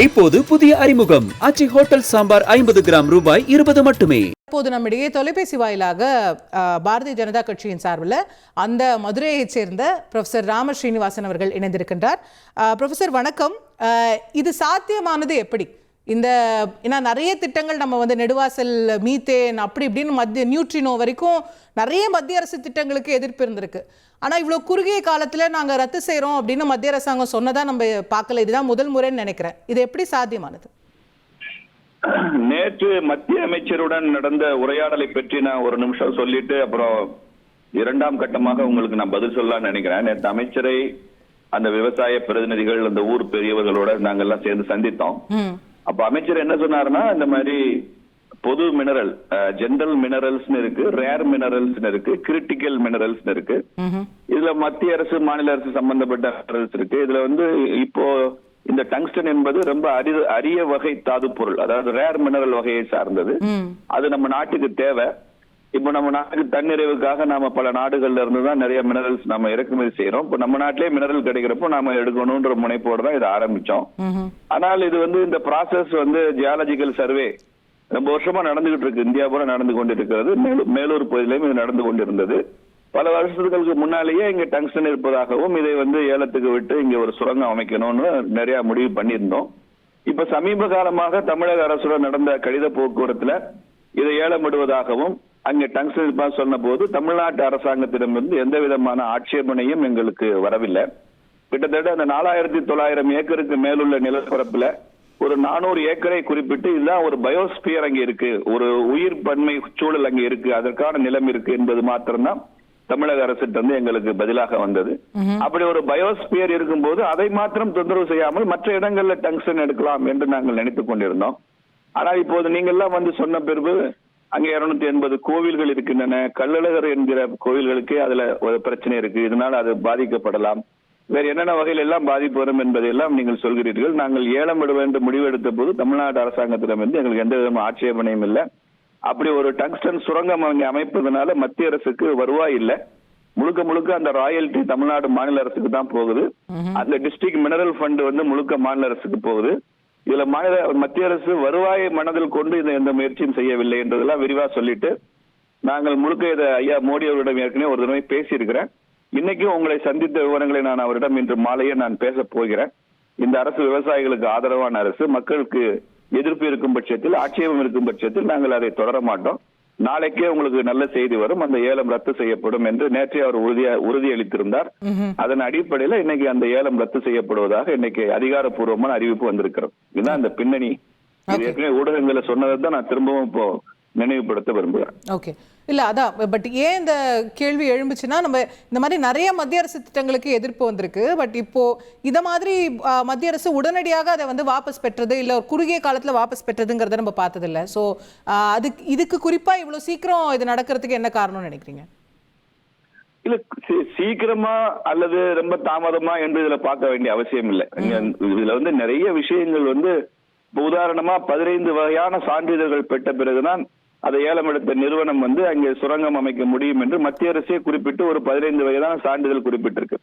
இப்போது புதிய அறிமுகம் ஆச்சி ஹோட்டல் சாம்பார் 50 கிராம் ரூபாய் 20 மட்டுமே. இப்போது நம்மிடையே தொலைபேசி வாயிலாக பாரதிய ஜனதா கட்சியின் சார்பில் அந்த மதுரையைச் சேர்ந்த ப்ரொஃபசர் ராம ஸ்ரீனிவாசன் அவர்கள் இணைந்திருக்கின்றார். ப்ரொஃபசர் வணக்கம். இது சாத்தியமானது எப்படி? ஏன்னா நிறைய திட்டங்கள் நம்ம நெடுவாசல், மீத்தேன், அப்படி இப்படின்னு மத்திய நியூட்ரினோ வரைக்கும் நிறைய மத்திய அரசு திட்டங்களுக்கு எதிர்ப்பு இருந்திருக்கு. ஆனால் இவ்வளோ குறுகிய காலத்தில் நாங்கள் ரத்து செய்கிறோம் அப்படின்னு மத்திய அரசாங்கம் சொன்னதா நம்ம பார்க்கல. இதுதான் முதல் முறைன்னு நினைக்கிறேன். இது எப்படி சாத்தியமானது? நேற்று மத்திய அமைச்சருடன் நடந்த உரையாடலை பற்றி நான் ஒரு நிமிஷம் சொல்லிட்டு அப்புறம் இரண்டாம் கட்டமாக உங்களுக்கு நான் பதில் சொல்லலாம்னு நினைக்கிறேன். நேற்று அமைச்சரை அந்த விவசாய பிரதிநிதிகள், அந்த ஊர் பெரியவர்களோட நாங்கெல்லாம் சேர்ந்து சந்தித்தோம். அப்ப அமைச்சர் என்ன சொன்னாருன்னா, இந்த மாதிரி பொது மினரல், ஜெனரல் மினரல்ஸ் இருக்கு, ரேர் மினரல்ஸ் இருக்கு, கிரிட்டிக்கல் மினரல்ஸ் இருக்கு. இதுல மத்திய அரசு, மாநில அரசு சம்பந்தப்பட்ட மினரல்ஸ் இருக்கு. இதுல இப்போ இந்த டங்ஸ்டன் என்பது ரொம்ப அரிய வகை தாது பொருள், அதாவது ரேர் மினரல் வகையை சார்ந்தது. அது நம்ம நாட்டுக்கு தேவை. இப்போ நம்ம நாட்டுக்கு தன்னிறைவுக்காக நாம பல நாடுகள்ல இருந்து தான் நிறைய மினரல்ஸ் நம்ம இறக்குமதி செய்யறோம். இப்போ நம்ம நாட்டிலேயே மினரல் கிடைக்கிறப்போ நாம எடுக்கணும்ன்ற முனைப்போடு தான் இதை ஆரம்பிச்சோம். ஆனால் இது இந்த ப்ராசஸ் ஜியாலஜிக்கல் சர்வே ரொம்ப வருஷமா நடந்துகிட்டு இருக்கு. இந்தியா பூரா நடந்து கொண்டிருக்கிறது. மேலூர் பகுதியிலையும் இது நடந்து கொண்டிருந்தது. பல வருஷத்துக்கு முன்னாலேயே இங்க டங்ஸ்டன் இருப்பதாகவும் இதை ஏலத்துக்கு விட்டு இங்க ஒரு சுரங்கம் அமைக்கணும்னு நிறைய முடிவு பண்ணியிருந்தோம். இப்ப சமீப காலமாக தமிழக அரசுடன் நடந்த கடித போக்குவரத்துல இதை ஏலம் விடுவதாகவும் அங்கே டங்ஸ்டன் சொன்ன போது தமிழ்நாட்டு அரசாங்கத்திடமிருந்து எந்த விதமான ஆட்சேபனையும் எங்களுக்கு வரவில்லை. கிட்டத்தட்ட அந்த 4900 ஏக்கருக்கு மேலுள்ள நிலப்பரப்புல ஒரு 400 ஏக்கரை குறிப்பிட்டு இதுதான் ஒரு பயோஸ்பியர் அங்கே இருக்கு, ஒரு உயிர் பன்மை சூழல் அங்கே இருக்கு, அதற்கான நிலம் இருக்கு என்பது மாத்திரம்தான் தமிழக அரசிட்ட எங்களுக்கு பதிலாக வந்தது. அப்படி ஒரு பயோஸ்பியர் இருக்கும்போது அதை மாத்திரம் தொந்தரவு செய்யாமல் மற்ற இடங்கள்ல டங்ஸ்டன் எடுக்கலாம் என்று நாங்கள் நினைத்துக் கொண்டிருந்தோம். ஆனால் இப்போது நீங்க எல்லாம் சொன்ன பிறகு அங்கே 280 கோவில்கள் இருக்கின்றன. கள்ளழகர் என்கிற கோவில்களுக்கே அதுல ஒரு பிரச்சனை இருக்கு. இதனால அது பாதிக்கப்படலாம். வேற என்னென்ன வகையில் எல்லாம் பாதிப்பு வரும் என்பதையெல்லாம் நீங்கள் சொல்கிறீர்கள். நாங்கள் ஏலம் விட வேண்டும் முடிவெடுத்த போது தமிழ்நாடு அரசாங்கத்திடமிருந்து எங்களுக்கு எந்த விதமான ஆட்சேபனையும் இல்லை. அப்படி ஒரு டங்ஸ்டன் சுரங்கம் அங்கே அமைப்பதனால மத்திய அரசுக்கு வருவாய் இல்லை. முழுக்க முழுக்க அந்த ராயல்டி தமிழ்நாடு மாநில அரசுக்கு தான் போகுது. அந்த டிஸ்ட்ரிக்ட் மினரல் ஃபண்ட் முழுக்க மாநில அரசுக்கு போகுது. இதுல மத்திய அரசு வருவாயை மனதில் கொண்டு இதை எந்த முயற்சியும் செய்யவில்லை என்றதெல்லாம் விரிவா சொல்லிட்டு நாங்கள் முழுக்க இதை ஐயா மோடி அவரிடம் ஏற்கனவே ஒரு தடவை பேசியிருக்கிறேன். இன்னைக்கும் உங்களை சந்தித்த விவரங்களை நான் அவரிடம் இன்று மாலையே நான் பேச போகிறேன். இந்த அரசு விவசாயிகளுக்கு ஆதரவான அரசு. மக்களுக்கு எதிர்ப்பு இருக்கும் பட்சத்தில், ஆட்சேபம் இருக்கும் பட்சத்தில் நாங்கள் அதை தொடர மாட்டோம். நாளைக்கே உங்களுக்கு நல்ல செய்தி வரும், அந்த ஏலம் ரத்து செய்யப்படும் என்று நேற்றே அவர் உறுதியளித்திருந்தார். அதன் அடிப்படையில் இன்னைக்கு அந்த ஏலம் ரத்து செய்யப்படுவதாக இன்னைக்கு அதிகாரப்பூர்வமான அறிவிப்பு வந்திருக்கிறது. இதுதான் அந்த பின்னணி. ஏற்கனவே ஊடகங்களை சொன்னதை தான் நான் திரும்பவும் இப்போ நினைவுபடுத்த விரும்புகிறேன். ஓகே, இல்ல அதான். பட் ஏன் இந்த கேள்வி எழும்புச்சுன்னா, நம்ம இந்த மாதிரி நிறைய மத்திய அரசு திட்டங்களுக்கு எதிர்ப்பு வந்திருக்கு. பட் இப்போ இத மாதிரி மத்திய அரசு உடனடியாக அதை வாபஸ் பெற்றது, இல்ல ஒரு குறுகிய காலத்துல வாபஸ் பெற்றதுங்கிறத நம்ம பார்த்தது இல்ல. சோ இதுக்கு குறிப்பா இவ்வளவு சீக்கிரம் இது நடக்கிறதுக்கு என்ன காரணம்னு நினைக்கிறீங்க? இல்ல, சீக்கிரமா அல்லது ரொம்ப தாமதமா என்று இதுல பார்க்க வேண்டிய அவசியம் இல்லை. இதுல நிறைய விஷயங்கள் உதாரணமா 15 வகையான சான்றிதழ்கள் பெற்ற பிறகுதான் அதை ஏலம் எடுத்த நிறுவனம் அங்கே சுரங்கம் அமைக்க முடியும் என்று மத்திய அரசே குறிப்பிட்டு ஒரு 15 வகையான சான்றிதழ் குறிப்பிட்டிருக்கு.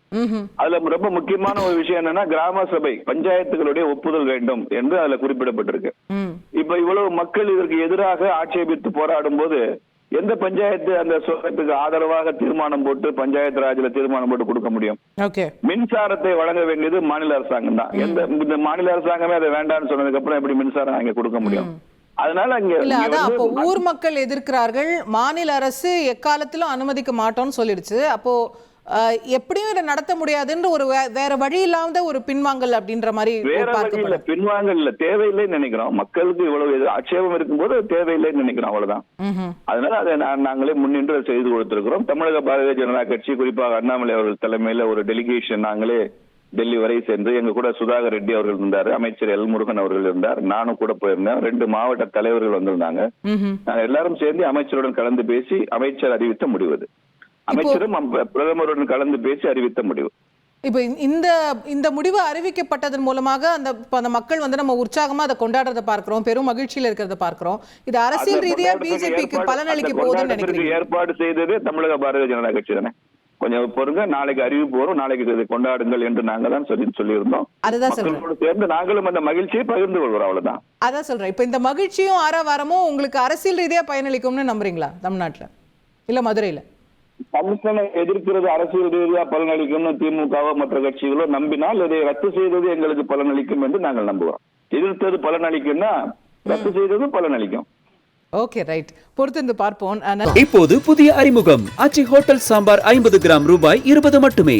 அதுல ரொம்ப முக்கியமான ஒரு விஷயம் என்னன்னா, கிராம சபை பஞ்சாயத்துகளுடைய ஒப்புதல் வேண்டும் என்று அதுல குறிப்பிடப்பட்டிருக்கு. இப்ப இவ்வளவு மக்கள் இதற்கு எதிராக ஆட்சேபித்து போராடும் போது எந்த பஞ்சாயத்து அந்த சுரங்கத்துக்கு ஆதரவாக தீர்மானம் போட்டு பஞ்சாயத்து ராஜ்ல தீர்மானம் போட்டு கொடுக்க முடியும்? மின்சாரத்தை வழங்க வேண்டியது மாநில அரசாங்கம் தான். இந்த மாநில அரசாங்கமே அதை வேண்டாம்னு சொன்னதுக்கு அப்புறம் எப்படி மின்சாரம் அங்க கொடுக்க முடியும்? அதனால ஊர் மக்கள் எதிர்க்கிறார்கள், மாநில அரசு எக்காலத்திலும் அனுமதிக்க மாட்டோம்னு சொல்லிடுச்சு. அப்போ எப்படியும் இதை நடத்த முடியாதுன்ற ஒரு வேற வழி இல்லாத ஒரு பின்வாங்கல் அப்படின்ற மாதிரி. வேற வழி இல்ல, பின்வாங்கல் இல்ல, தேவையில்லைன்னு நினைக்கிறோம். மக்களுக்கு இவ்வளவு ஆட்சேபம் இருக்கும்போது தேவையில்லைன்னு நினைக்கிறோம், அவ்வளவுதான். அதனால அதை நாங்களே முன்னின்று செய்து கொடுத்திருக்கிறோம். தமிழக பாரதிய ஜனதா கட்சி, குறிப்பாக அண்ணாமலை அவர்கள் தலைமையில ஒரு டெலிகேஷன் நாங்களே டெல்லி வரை சென்று, எங்க கூட சுதாகர் ரெட்டி அவர்கள் இருந்தாரு, அமைச்சர் எல் முருகன் அவர்கள் இருந்தார், நானும் கூட போயிருந்தேன், 2 மாவட்ட தலைவர்கள் வந்திருந்தாங்க. நாங்க எல்லாரும் சேர்ந்து அமைச்சருடன் கலந்து பேசி அமைச்சர் அறிவித்த முடிவு. அமைச்சரும் பிரதமருடன் கலந்து பேசி அறிவித்த முடிவு. இப்ப இந்த முடிவு அறிவிக்கப்பட்டதன் மூலமாக அந்த மக்கள் நம்ம உற்சாகமா அதை கொண்டாடுறத பார்க்கிறோம், பெரும் மகிழ்ச்சியில இருக்கிறத பார்க்கிறோம். இது அரசியல் ரீதியா பிஜேபிக்கு பலனளிக்க போகுதுன்னு நினைக்கிறீங்க? ஏற்பாடு செய்தது தமிழக பாரதிய ஜனதா கட்சி தானே. கொஞ்சம் பொறுங்க, நாளைக்கு அறிவிப்பு வரும், நாளைக்கு இதை கொண்டாடுங்கள் என்று நாங்க தான் சொல்லியிருந்தோம். அதுதான் சொல்றேன். மக்களோடு சேர்ந்து நாங்களும் அந்த மகிழ்ச்சியை பகிர்ந்து கொள்கிறோம், அவ்வளவுதான். அதான் சொல்றேன். இப்ப இந்த மகிழ்ச்சியும் ஆரவாரமும் உங்களுக்கு அரசியல் ரீதியா பயனளிக்கும்னு நம்புறீங்களா தமிழ்நாட்டுல இல்ல மதுரையில? கமிஷனை எதிர்க்கிறது அரசியல் ரீதியா பலனளிக்கும்னு திமுகவோ மற்ற கட்சிகளோ நம்பினால் இதை ரத்து செய்தது எங்களுக்கு பலனளிக்கும் என்று நாங்கள் நம்புகிறோம். எதிர்த்தது பலனளிக்கும்னா ரத்து செய்ததும் பலனளிக்கும். Okay, right. பொறுத்திருந்து பார்ப்போம். இப்போது புதிய அறிமுகம் ஆச்சி ஹோட்டல் சாம்பார் 50 கிராம் ரூபாய் 20 மட்டுமே.